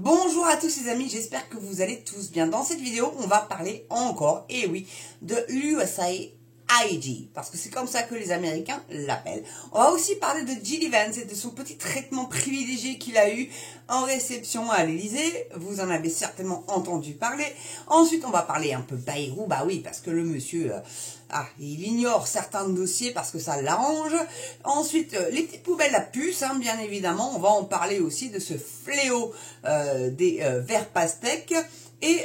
Bonjour à tous les amis, j'espère que vous allez tous bien. Dans cette vidéo, on va parler encore, et oui, de l'USAID, parce que c'est comme ça que les Américains l'appellent. On va aussi parler de Jill Evans et de son petit traitement privilégié qu'il a eu en réception à l'Elysée. Vous en avez certainement entendu parler. Ensuite, on va parler un peu Bayrou, bah oui, parce que le monsieur... il ignore certains dossiers parce que ça l'arrange. Ensuite, les petites poubelles à puces, hein, bien évidemment. On va en parler aussi de ce fléau des verres pastèques. Et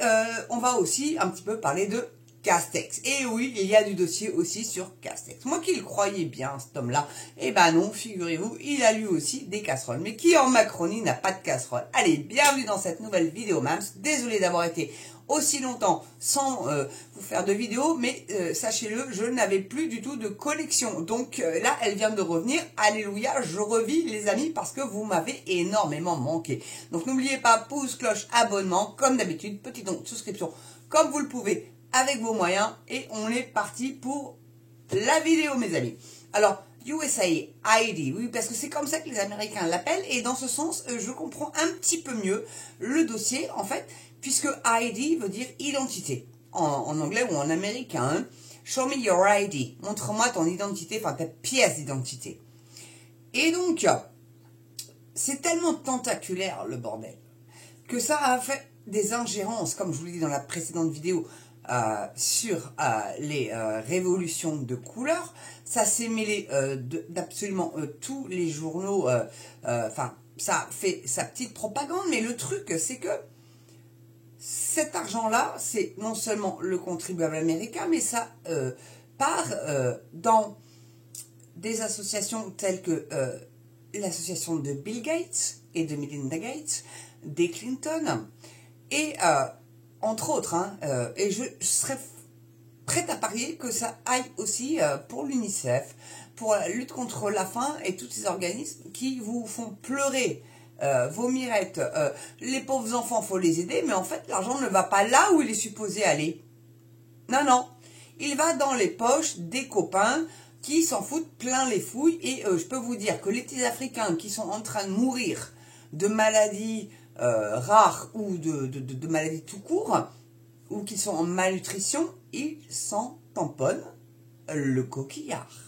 on va aussi un petit peu parler de Castex. Et oui, il y a du dossier aussi sur Castex. Moi qui le croyais bien, cet homme-là, eh ben non, figurez-vous, il a lui aussi des casseroles. Mais qui en Macronie n'a pas de casserole? Allez, bienvenue dans cette nouvelle vidéo Mams. Désolé d'avoir été aussi longtemps sans vous faire de vidéo, mais sachez-le, je n'avais plus du tout de connexion. Donc là, elle vient de revenir. Alléluia, je revis les amis parce que vous m'avez énormément manqué. Donc n'oubliez pas, pouce, cloche, abonnement, comme d'habitude, petit don, souscription, comme vous le pouvez, avec vos moyens. Et on est parti pour la vidéo, mes amis. Alors, USAID, oui, parce que c'est comme ça que les Américains l'appellent. Et dans ce sens, je comprends un petit peu mieux le dossier, en fait, puisque ID veut dire identité, en anglais ou en américain. Hein. Show me your ID, montre-moi ton identité, enfin ta pièce d'identité. Et donc, c'est tellement tentaculaire le bordel, que ça a fait des ingérences, comme je vous l'ai dit dans la précédente vidéo, sur les révolutions de couleurs. Ça s'est mêlé d'absolument tous les journaux, enfin, ça fait sa petite propagande, mais le truc, c'est que cet argent-là, c'est non seulement le contribuable américain, mais ça part dans des associations telles que l'association de Bill Gates et de Melinda Gates, des Clinton, et entre autres, hein, et je serais prête à parier que ça aille aussi pour l'UNICEF, pour la lutte contre la faim et tous ces organismes qui vous font pleurer vos mirettes, les pauvres enfants, faut les aider, mais en fait, l'argent ne va pas là où il est supposé aller. Non, non. Il va dans les poches des copains qui s'en foutent plein les fouilles. Et je peux vous dire que les petits Africains qui sont en train de mourir de maladies rares ou de maladies tout court, ou qui sont en malnutrition, ils s'en tamponnent le coquillard.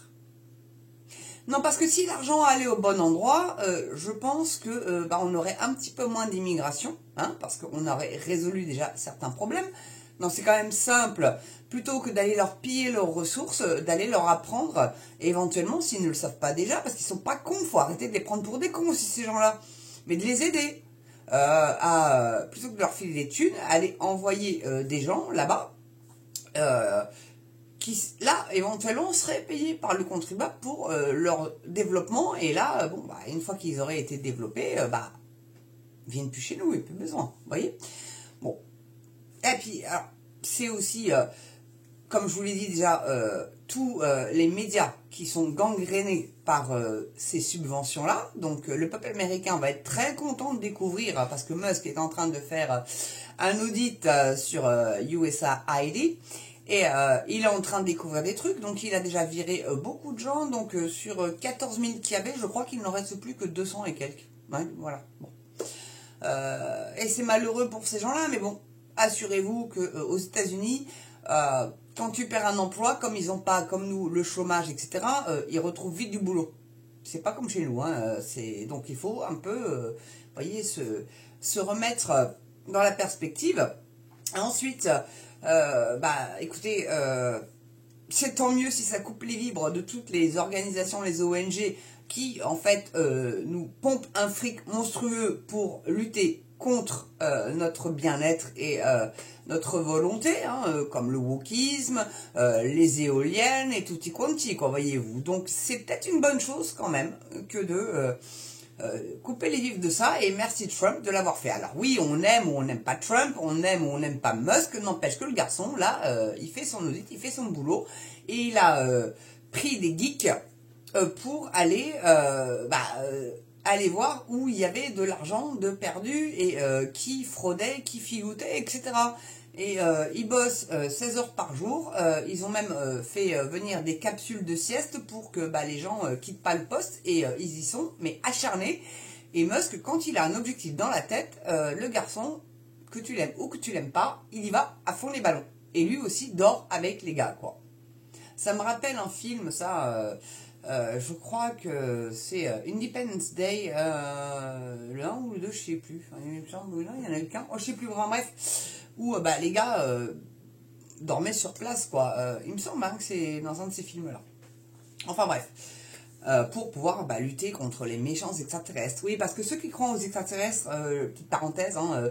Non, parce que si l'argent allait au bon endroit, je pense que on aurait un petit peu moins d'immigration, hein, parce qu'on aurait résolu déjà certains problèmes. Non, c'est quand même simple, plutôt que d'aller leur piller leurs ressources, d'aller leur apprendre, éventuellement, s'ils ne le savent pas déjà, parce qu'ils sont pas cons, faut arrêter de les prendre pour des cons aussi, ces gens-là, mais de les aider, plutôt que de leur filer des thunes, aller envoyer des gens là-bas, qui, là, éventuellement, seraient payés par le contribuable pour leur développement. Et là, bon, une fois qu'ils auraient été développés, ils viennent plus chez nous, il n'y a plus besoin. Vous voyez? Bon. Et puis, alors, c'est aussi, comme je vous l'ai dit déjà, tous les médias qui sont gangrénés par ces subventions-là. Donc, le peuple américain va être très content de découvrir, parce que Musk est en train de faire un audit sur USAID. Et il est en train de découvrir des trucs, donc il a déjà viré beaucoup de gens, donc sur 14 000 qu'il y avait, je crois qu'il n'en reste plus que 200 et quelques. Ouais, voilà, bon. Et c'est malheureux pour ces gens-là, mais bon, assurez-vous qu'aux États-Unis, quand tu perds un emploi, comme ils n'ont pas, comme nous, le chômage, etc., ils retrouvent vite du boulot. C'est pas comme chez nous, hein, donc il faut un peu, voyez, se remettre dans la perspective. Ensuite... écoutez, c'est tant mieux si ça coupe les vibres de toutes les organisations, les ONG qui, en fait, nous pompent un fric monstrueux pour lutter contre notre bien-être et notre volonté, hein, comme le wokisme, les éoliennes et tutti quanti, quoi, voyez-vous. Donc, c'est peut-être une bonne chose quand même que de... couper les vifs de ça, et merci Trump de l'avoir fait. Alors oui, on aime ou on n'aime pas Trump, on aime ou on n'aime pas Musk, n'empêche que le garçon, là, il fait son audit, il fait son boulot, et il a pris des geeks pour aller, aller voir où il y avait de l'argent de perdu, et qui fraudait, qui filoutait, etc. Et ils bossent 16 heures par jour. Ils ont même fait venir des capsules de sieste pour que les gens quittent pas le poste. Et ils y sont, mais acharnés. Et Musk, quand il a un objectif dans la tête, le garçon, que tu l'aimes ou que tu l'aimes pas, il y va à fond les ballons. Et lui aussi dort avec les gars, quoi. Ça me rappelle un film, ça, je crois que c'est Independence Day, le 1 ou le 2, je sais plus. Il me semble, il y en a eu qu'un, oh, je sais plus vraiment, bref, où bah, les gars dormaient sur place, quoi. Il me semble hein, que c'est dans un de ces films-là. Enfin bref. Pour pouvoir bah, lutter contre les méchants extraterrestres. Oui, parce que ceux qui croient aux extraterrestres, petite parenthèse, hein,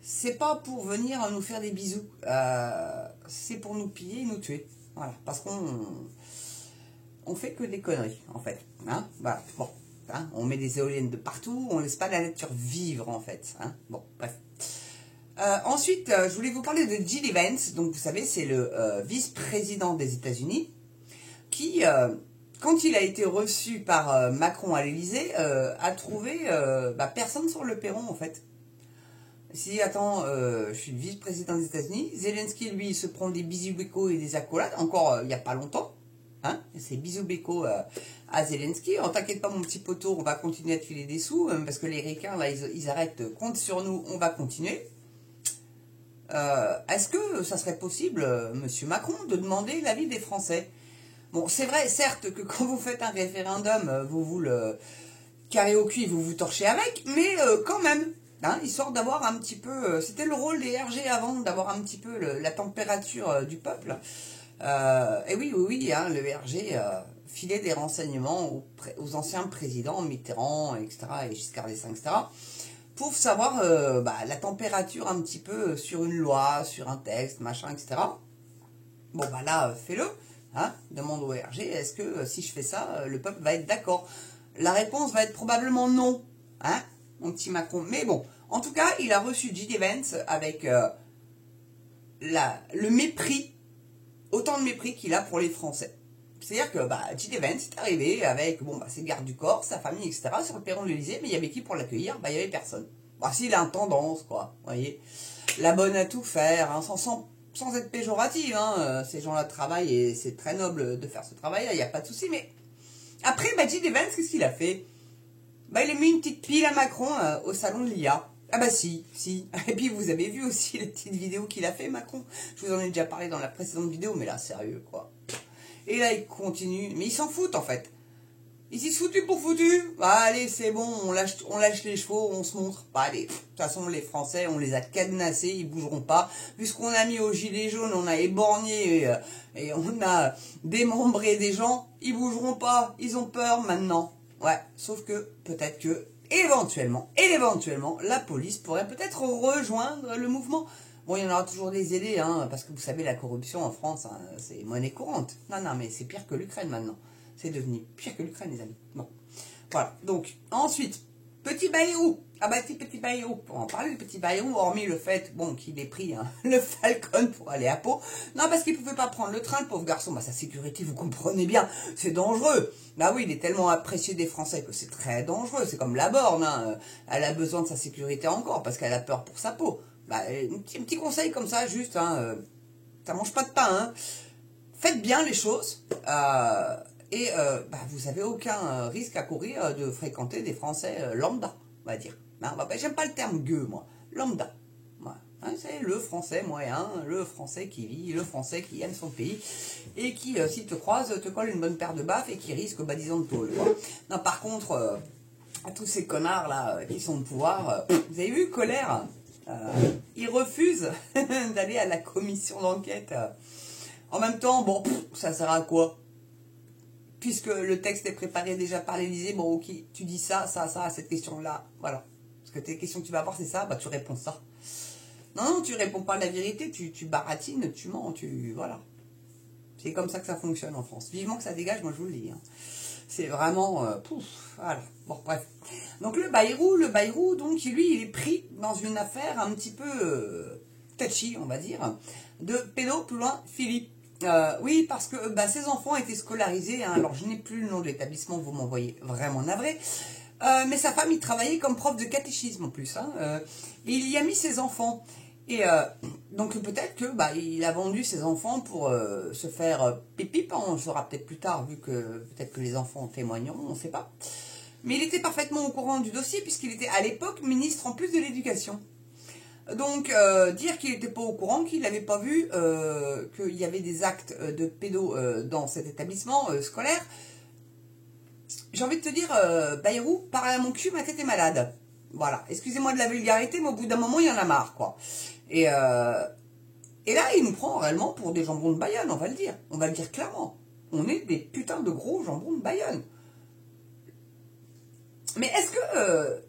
c'est pas pour venir nous faire des bisous, c'est pour nous piller et nous tuer. Voilà, parce qu'on fait que des conneries, en fait. Hein, voilà, bon, hein, on met des éoliennes de partout, on laisse pas la nature vivre, en fait. Hein, bon, bref. Ensuite, je voulais vous parler de Jill Evans. Donc, vous savez, c'est le vice-président des États-Unis qui... quand il a été reçu par Macron à l'Élysée, a trouvé bah, personne sur le perron, en fait. Si, attends, je suis le vice-président des États-Unis. Zelensky, lui, il se prend des bisous bécos et des accolades, encore il n'y a pas longtemps. Hein, c'est bisous bécos à Zelensky. Oh, t'inquiète pas, mon petit poteau, on va continuer à te filer des sous, parce que les ricains, là, ils arrêtent, compte sur nous, on va continuer. Est-ce que ça serait possible, monsieur Macron, de demander l'avis des Français? Bon, c'est vrai, certes, que quand vous faites un référendum, vous le carrez au cul, vous vous torchez avec, mais quand même, hein, histoire d'avoir un petit peu... c'était le rôle des RG avant, d'avoir un petit peu la température du peuple. Et oui, oui, oui, hein, le RG filait des renseignements aux anciens présidents, Mitterrand, etc., et Giscard d'Estaing, etc., pour savoir bah, la température un petit peu sur une loi, sur un texte, machin, etc. Bon, bah là, fais-le. Hein, demande au RG, est-ce que si je fais ça, le peuple va être d'accord? La réponse va être probablement non, hein, mon petit Macron. Mais bon, en tout cas, il a reçu Jill Evans avec le mépris, autant de mépris qu'il a pour les Français. C'est-à-dire que bah, Jill Evans est arrivé avec bon, bah, ses gardes du corps, sa famille, etc. sur le perron de l'Élysée, mais il y avait qui pour l'accueillir? Bah, il n'y avait personne. Bah, s'il a une tendance, quoi, vous voyez. La bonne à tout faire, hein, sans être péjorative, hein, ces gens-là travaillent et c'est très noble de faire ce travail-là, il n'y a pas de souci, mais après, bah, Jill Evans, qu'est-ce qu'il a fait? Bah, il a mis une petite pile à Macron au salon de l'IA. Ah bah si. Et puis vous avez vu aussi les petites vidéos qu'il a fait, Macron. Je vous en ai déjà parlé dans la précédente vidéo, mais là, sérieux, quoi. Et là, il continue, mais ils s'en foutent, en fait. Ils s'y sont foutus pour foutus. Bah, allez, c'est bon, on lâche les chevaux, on se montre. Bah, allez, de toute façon, les Français, on les a cadenassés, ils bougeront pas. Puisqu'on a mis aux gilets jaunes, on a éborgné et on a démembré des gens, ils bougeront pas, ils ont peur maintenant. Ouais, sauf que peut-être que, éventuellement, la police pourrait peut-être rejoindre le mouvement. Bon, il y en aura toujours des aidés, hein, parce que vous savez, la corruption en France, hein, c'est monnaie courante. Non, mais c'est pire que l'Ukraine maintenant. C'est devenu pire que l'Ukraine, les amis. Bon, voilà. Donc, ensuite, Petit Bayrou. Ah bah, Petit Bayrou. Pour en parler de Petit Bayrou, hormis le fait, bon, qu'il ait pris hein, le Falcon pour aller à Pau. Non, parce qu'il pouvait pas prendre le train, le pauvre garçon. Bah, sa sécurité, vous comprenez bien, c'est dangereux. Bah oui, il est tellement apprécié des Français que c'est très dangereux. C'est comme la borne, hein. Elle a besoin de sa sécurité encore, parce qu'elle a peur pour sa peau. Bah, un petit conseil comme ça, juste, hein, ça mange pas de pain, hein. Faites bien les choses. Et bah, vous n'avez aucun risque à courir de fréquenter des Français lambda, on va dire. Hein, bah, j'aime pas le terme gueux, moi. Lambda. Voilà. Hein, c'est le Français moyen, le Français qui vit, le Français qui aime son pays et qui, s'il te croise, te colle une bonne paire de baffes et qui risque 10 ans de tôle. Quoi. Non, par contre, à tous ces connards là qui sont au pouvoir, vous avez vu, Colère, ils refusent d'aller à la commission d'enquête. En même temps, bon, ça sert à quoi? Puisque le texte est préparé déjà par l'Élysée, bon ok, tu dis ça, à cette question-là, voilà. Parce que tes questions que tu vas avoir, c'est ça, bah tu réponds ça. Non, tu réponds pas la vérité, tu baratines, tu mens, voilà. C'est comme ça que ça fonctionne en France. Vivement que ça dégage, moi je vous le dis. Hein. C'est vraiment, voilà. Bon, bref. Donc le Bayrou, donc lui, il est pris dans une affaire un petit peu touchy, on va dire, de pédophilie. Oui, parce que bah, ces enfants étaient scolarisés, hein, alors je n'ai plus le nom de l'établissement, vous m'envoyez vraiment navré, mais sa femme, il travaillait comme prof de catéchisme en plus, hein, et il y a mis ses enfants, et donc peut-être que bah, il a vendu ses enfants pour se faire pipi, on le saura peut-être plus tard, vu que peut-être que les enfants témoigneront, on ne sait pas. Mais il était parfaitement au courant du dossier puisqu'il était à l'époque ministre en plus de l'éducation. Donc, dire qu'il n'était pas au courant, qu'il n'avait pas vu qu'il y avait des actes de pédo dans cet établissement scolaire, j'ai envie de te dire, Bayrou, parle à mon cul, ma tête est malade. Voilà, excusez-moi de la vulgarité, mais au bout d'un moment, il y en a marre, quoi. Et là, il nous prend réellement pour des jambons de Bayonne, on va le dire. On va le dire clairement. On est des putains de gros jambons de Bayonne. Mais est-ce que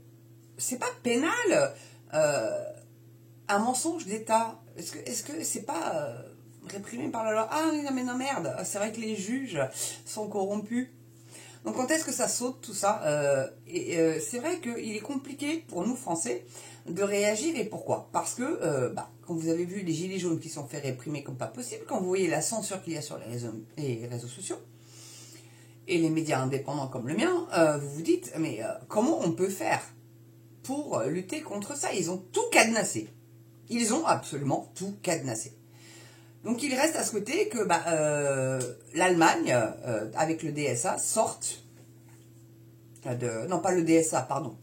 c'est pas pénal un mensonge d'État? Est-ce que c'est pas réprimé par la loi? Ah non mais non merde, c'est vrai que les juges sont corrompus. Donc quand est-ce que ça saute tout ça? C'est vrai qu'il est compliqué pour nous Français de réagir. Et pourquoi? Parce que quand vous avez vu les gilets jaunes qui sont fait réprimer comme pas possible, quand vous voyez la censure qu'il y a sur les réseaux sociaux, et les médias indépendants comme le mien, vous vous dites, mais comment on peut faire pour lutter contre ça? Ils ont tout cadenassé. Ils ont absolument tout cadenassé. Donc il reste à souhaiter que l'Allemagne, avec le DSA, sorte de... Non, pas le DSA, pardon.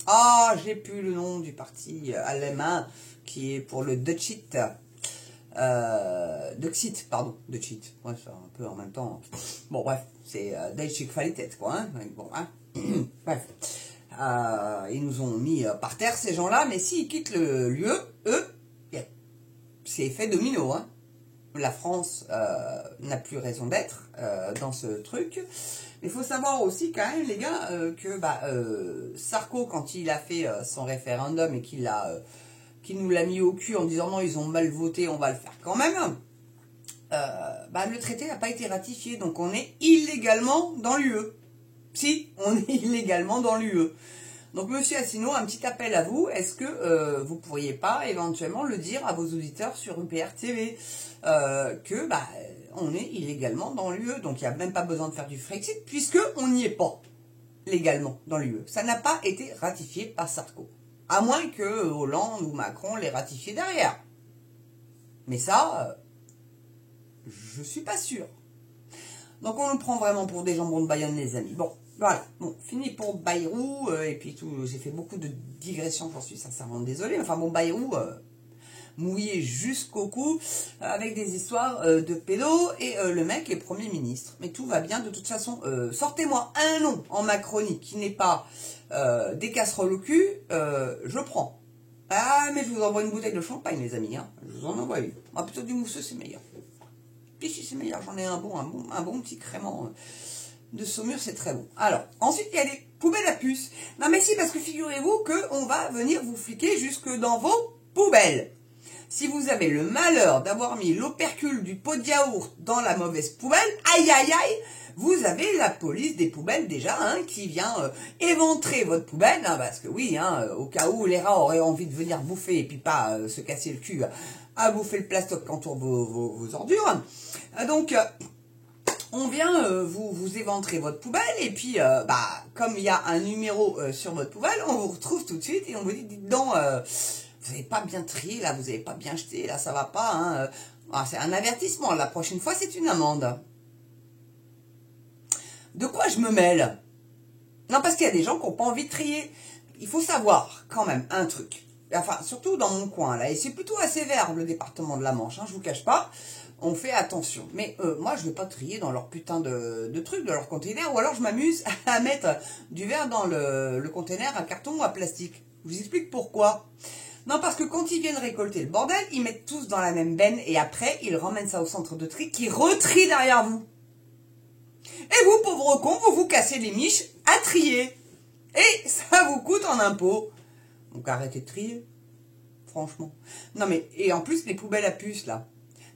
Ah, j'ai plus le nom du parti allemand qui est pour le Dutchit. Dutchit, pardon. Dutchit. Ouais, c'est un peu en même temps. Bon, bref, c'est Deutsche Qualität, quoi. Hein. Bon, hein. Bref. Ils nous ont mis par terre, ces gens-là, mais s'ils quittent l'UE, eux, c'est effet domino, hein. La France n'a plus raison d'être dans ce truc. Mais il faut savoir aussi quand même, les gars, que Sarko, quand il a fait son référendum et qu'il nous l'a mis au cul en disant non, ils ont mal voté, on va le faire quand même, le traité n'a pas été ratifié. Donc on est illégalement dans l'UE. Si, on est illégalement dans l'UE. Donc, monsieur Asselineau, un petit appel à vous. Est-ce que vous pourriez pas éventuellement le dire à vos auditeurs sur UPR TV que on est illégalement dans l'UE. Donc, il n'y a même pas besoin de faire du Frexit puisque on n'y est pas légalement dans l'UE. Ça n'a pas été ratifié par Sarko. À moins que Hollande ou Macron l'ait ratifié derrière. Mais ça, je suis pas sûr. Donc, on nous prend vraiment pour des jambons de Bayonne, les amis. Bon. Voilà, bon, fini pour Bayrou, et puis tout, j'ai fait beaucoup de digressions, j'en suis sincèrement désolé. Enfin bon, Bayrou, mouillé jusqu'au cou, avec des histoires de pédos, et le mec est Premier ministre. Mais tout va bien, de toute façon, sortez-moi un nom en Macronie qui n'est pas des casseroles au cul, je prends. Ah, mais je vous envoie une bouteille de champagne, les amis, hein. Je vous en envoie une. Ah, plutôt du mousseux, c'est meilleur. Puis si c'est meilleur, j'en ai un bon petit crément. De Saumur, c'est très bon. Alors, ensuite, il y a les poubelles à puces. Non, mais si, parce que figurez-vous qu'on va venir vous fliquer jusque dans vos poubelles. Si vous avez le malheur d'avoir mis l'opercule du pot de yaourt dans la mauvaise poubelle, aïe, aïe, aïe, vous avez la police des poubelles déjà, hein, qui vient éventrer votre poubelle, hein, parce que oui, hein, au cas où les rats auraient envie de venir bouffer et puis pas se casser le cul à bouffer le plastoc qu'entoure vos ordures. Donc... on vient vous éventrer votre poubelle et puis comme il y a un numéro sur votre poubelle, on vous retrouve tout de suite et on vous dit dites donc vous n'avez pas bien trié là, vous n'avez pas bien jeté là, ça va pas hein. C'est un avertissement, la prochaine fois c'est une amende. De quoi je me mêle? Non, parce qu'il y a des gens qui n'ont pas envie de trier. Il faut savoir quand même un truc. Enfin, surtout dans mon coin là, et c'est plutôt assez vert le département de la Manche, hein, je vous cache pas. On fait attention. Mais moi, je ne vais pas trier dans leur putain de trucs, de leur container. Ou alors, je m'amuse à mettre du verre dans le container à carton ou à plastique. Je vous explique pourquoi. Non, parce que quand ils viennent récolter le bordel, ils mettent tous dans la même benne. Et après, ils ramènent ça au centre de tri qui retrie derrière vous. Et vous, pauvres cons, vous vous cassez les miches à trier. Et ça vous coûte en impôts. Donc, arrêtez de trier. Franchement. Non, mais, et en plus, les poubelles à puces, là.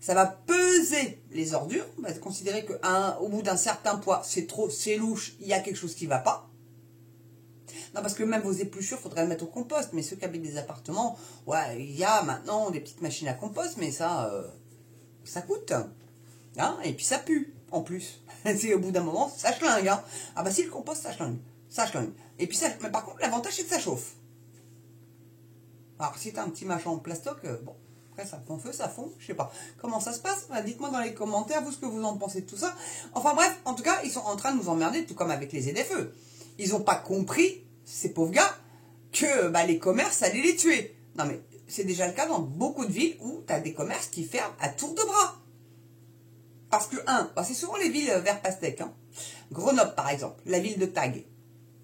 Ça va peser les ordures, on va considérer qu'au bout d'un certain poids, c'est trop, c'est louche, il y a quelque chose qui ne va pas. Non, parce que même vos épluchures, il faudrait les mettre au compost, mais ceux qui habitent des appartements, ouais, il y a maintenant des petites machines à compost, mais ça coûte. Hein, et puis ça pue, en plus. C'est au bout d'un moment, ça schlingue. Hein. Ah bah si, le compost, ça schlingue. Ça schlingue. Et puis ça, mais par contre, l'avantage, c'est que ça chauffe. Alors, si tu as un petit machin en plastoc, bon... Après, ça prend feu, ça fond, je sais pas. Comment ça se passe? Dites-moi dans les commentaires, vous, ce que vous en pensez de tout ça. Enfin bref, en tout cas, ils sont en train de nous emmerder, tout comme avec les ZFE. ils n'ont pas compris, ces pauvres gars, que bah, les commerces allaient les tuer. Non mais c'est déjà le cas dans beaucoup de villes où tu as des commerces qui ferment à tour de bras. Parce que, bah, c'est souvent les villes vers pastèque. Hein. Grenoble, par exemple, la ville de Tag.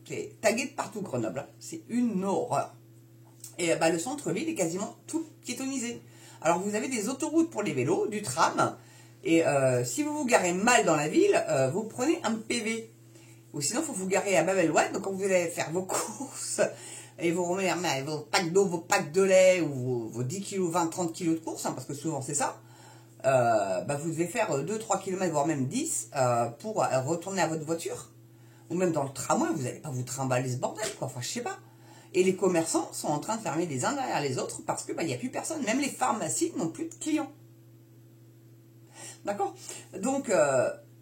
C'est tagué de partout, Grenoble. Hein. C'est une horreur. Et bah, le centre-ville est quasiment tout piétonnisé. Alors, vous avez des autoroutes pour les vélos, du tram. Et si vous vous garez mal dans la ville, vous prenez un PV. Ou sinon, il faut vous garer à Babel-Oued. Donc, quand vous allez faire vos courses et vous remettre vos packs d'eau, vos packs de lait ou vos 10 kg, 20, 30 kg de courses, hein, parce que souvent c'est ça, bah, vous devez faire 2-3 km, voire même 10 pour retourner à votre voiture. Ou même dans le tramway, vous n'allez pas vous trimballer ce bordel, quoi. Enfin, je sais pas. Et les commerçants sont en train de fermer les uns derrière les autres parce que bah, y a plus personne. Même les pharmacies n'ont plus de clients. D'accord? Donc,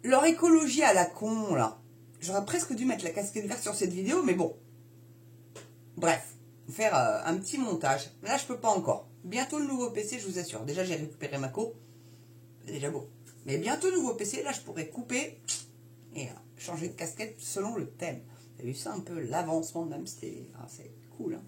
leur écologie à la con, là. J'aurais presque dû mettre la casquette verte sur cette vidéo, mais bon. Bref, faire un petit montage. Là, je peux pas encore. Bientôt le nouveau PC, je vous assure. Déjà, j'ai récupéré ma co. C'est déjà beau. Mais bientôt nouveau PC, là, je pourrais couper et changer de casquette selon le thème. Vous avez vu ça un peu, l'avancement même, c'est cool. Hein.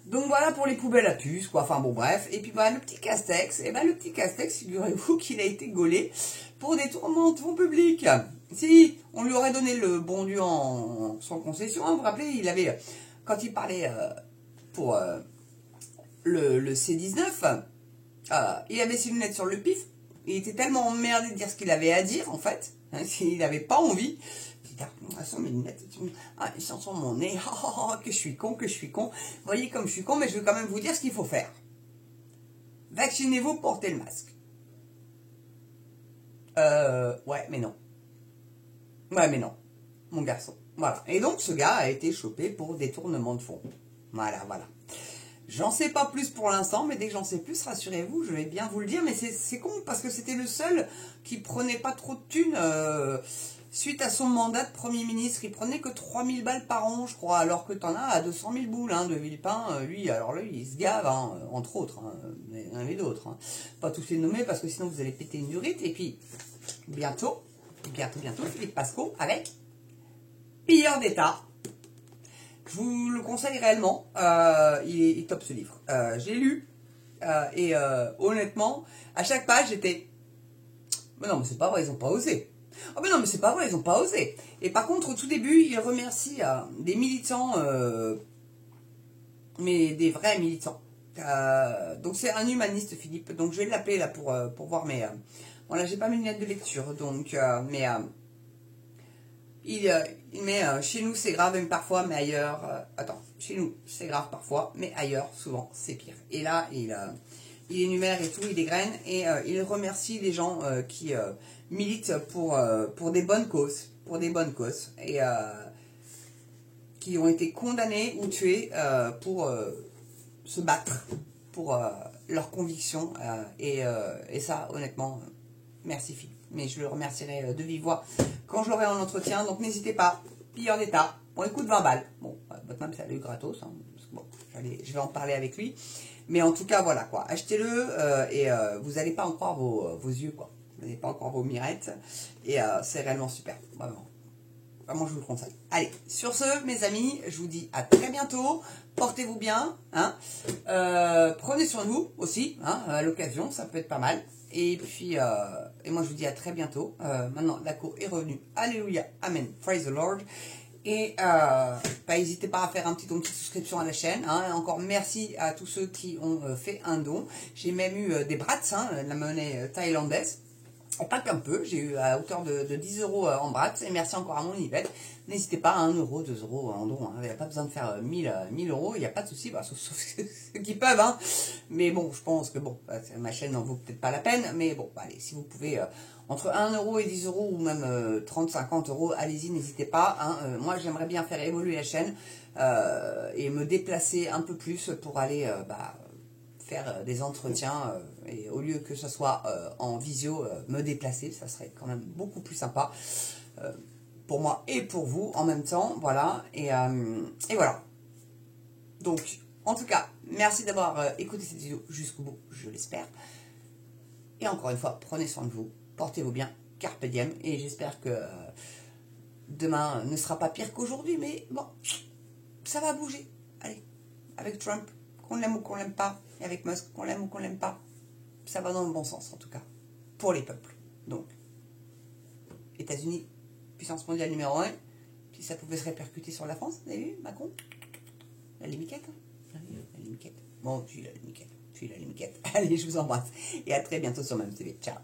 Donc voilà pour les poubelles à puces, quoi. Enfin bon, bref. Et puis bah, le petit Castex, et ben le petit Castex, figurez-vous qu'il a été gaulé pour détournement de fonds publics. Si, on lui aurait donné le bon Dieu sans concession, hein, vous vous rappelez, il avait, quand il parlait pour le C19, il avait ses lunettes sur le pif, il était tellement emmerdé de dire ce qu'il avait à dire, en fait, hein, il n'avait pas envie. Sur mes lunettes, ils sont sur mon nez, que je suis con, que je suis con. Vous voyez comme je suis con, mais je vais quand même vous dire ce qu'il faut faire. Vaccinez-vous, portez le masque. Ouais, mais non. Ouais, mais non, mon garçon. Voilà. Et donc, ce gars a été chopé pour détournement de fonds. Voilà, voilà. J'en sais pas plus pour l'instant, mais dès que j'en sais plus, rassurez-vous, je vais bien vous le dire. Mais c'est con, parce que c'était le seul qui prenait pas trop de thunes suite à son mandat de Premier ministre. Il prenait que 3000 balles par an, je crois, alors que t'en as à 200 000 boules, hein, de Villepin. Lui, alors là, il se gave, hein, entre autres, hein, mais il y en avait d'autres. Hein. Pas tous les nommer, parce que sinon vous allez péter une durite. Et puis, bientôt, Philippe Pasco avec Pilleur d'État. Je vous le conseille réellement, il est top ce livre. J'ai lu, et honnêtement, à chaque page, j'étais... Mais non, mais c'est pas vrai, ils ont pas osé. Oh mais non, mais c'est pas vrai, ils ont pas osé. Et par contre, au tout début, il remercie des militants, mais des vrais militants. Donc c'est un humaniste, Philippe. Donc je vais l'appeler là pour voir mes... Bon là, j'ai pas mes lunettes de lecture, donc... il met chez nous c'est grave même parfois, mais ailleurs... attends, chez nous c'est grave parfois, mais ailleurs souvent c'est pire. Et là, il énumère et tout, il dégraine, et il remercie les gens qui militent pour des bonnes causes. Et qui ont été condamnés ou tués pour se battre pour leurs convictions. Et ça, honnêtement, merci Philippe. Mais je le remercierai de vive voix quand je l'aurai en entretien. Donc n'hésitez pas, Pilleur d'État. Bon, écoute, 20 balles. Bon, votre même, ça a eu gratos. Hein, parce que bon, je vais en parler avec lui. Mais en tout cas, voilà quoi. Achetez-le et vous n'allez pas en croire vos yeux, quoi. Vous n'allez pas encore vos mirettes. Et c'est réellement super. Vraiment. Vraiment, je vous le conseille. Allez, sur ce, mes amis, je vous dis à très bientôt. Portez-vous bien. Hein. Prenez soin de vous aussi. Hein, à l'occasion, ça peut être pas mal. Et puis, et moi, je vous dis à très bientôt. Maintenant, la cour est revenue. Alléluia. Amen. Praise the Lord. Et n'hésitez pas à faire une petite souscription à la chaîne. Hein. Encore merci à tous ceux qui ont fait un don. J'ai même eu des brats, hein, la monnaie thaïlandaise. Et pas qu'un peu, j'ai eu à hauteur de 10 € en brats. Et merci encore à mon Yvette. N'hésitez pas à 1 €, 2 € en don. Hein. Il n'y a pas besoin de faire 1000 €. Il n'y a pas de souci, bah, sauf ceux qui peuvent. Hein. Mais bon, je pense que bon, ma chaîne n'en vaut peut-être pas la peine. Mais bon, bah, allez, si vous pouvez... entre 1 € et 10 € ou même 30, 50 €, allez-y, n'hésitez pas. Hein. Moi, j'aimerais bien faire évoluer la chaîne et me déplacer un peu plus pour aller faire des entretiens et au lieu que ce soit en visio, me déplacer, ça serait quand même beaucoup plus sympa pour moi et pour vous en même temps. Voilà, et voilà. Donc, en tout cas, merci d'avoir écouté cette vidéo jusqu'au bout, je l'espère. Et encore une fois, prenez soin de vous. Portez-vous bien, carpe diem, et j'espère que demain ne sera pas pire qu'aujourd'hui, mais bon, ça va bouger. Allez, avec Trump, qu'on l'aime ou qu'on l'aime pas, et avec Musk, qu'on l'aime ou qu'on l'aime pas, ça va dans le bon sens en tout cas, pour les peuples. Donc, États-Unis, puissance mondiale numéro 1, si ça pouvait se répercuter sur la France, vous avez vu, Macron, la limiquette, hein, la limiquette. Bon, je suis la limiquette. Allez, je vous embrasse et à très bientôt sur MAM TV. Ciao.